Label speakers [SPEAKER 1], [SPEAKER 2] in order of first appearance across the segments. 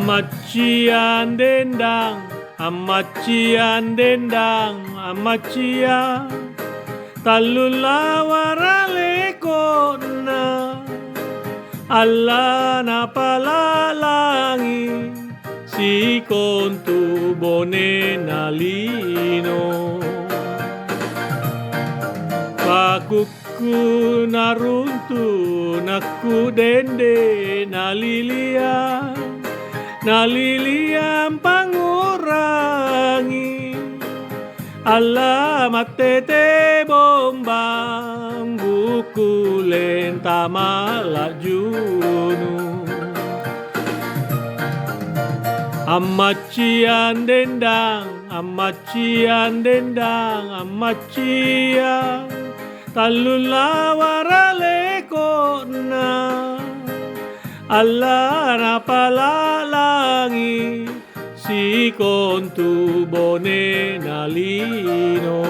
[SPEAKER 1] Amacian dendang, amacian dendang, amacia talula warale kona alla na palalangi si kontu bone nalino pakuku naruntu naku dende naliliam pangurangi alla matete bombang buku lenta malajunu amacian dendang amacia talula warale kona alla na palalangi si kontu bone nalino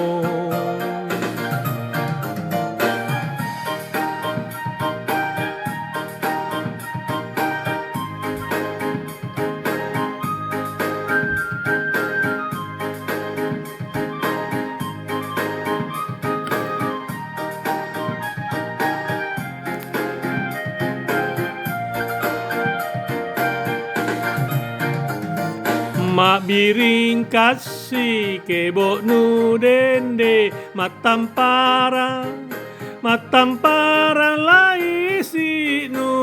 [SPEAKER 1] mak biring kasih kebo nu dende matampara lai sinu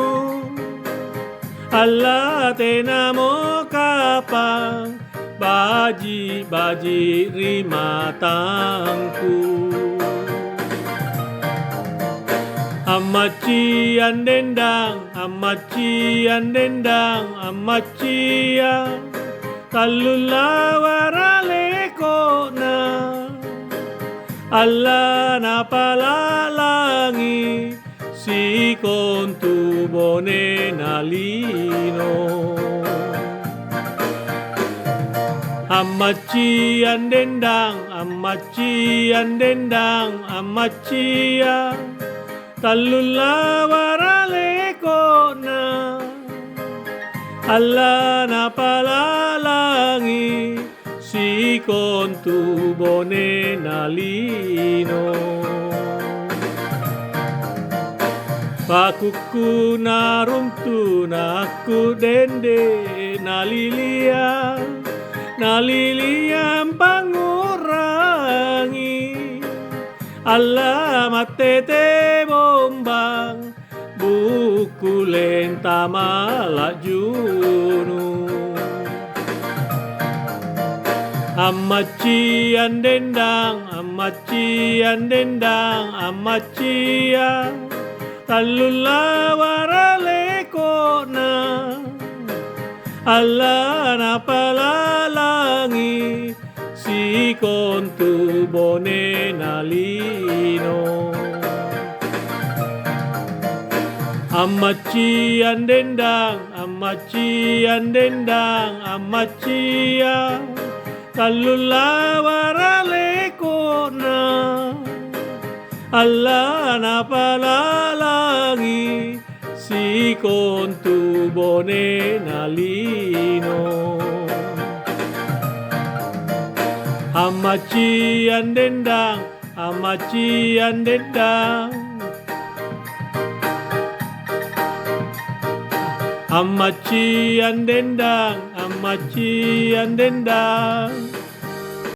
[SPEAKER 1] alla tenamo kapang baji rimatangku amacian dendang amacia talula warale kona alla na palalangi si kontu bone nalino amacian dendang amacia talula warale kona alla na palalangi si kontu bone nalino pakuku naruntu naku dende naliliam pangurangi alla matete bombang buku lenta malajunu amacian dendang amacia talula warale kona alla na palalangi si kontu bone nalino amacian dendang amacia talula warale kona alla na palalangi si kontu bone nalino amacian dendang amacian dendang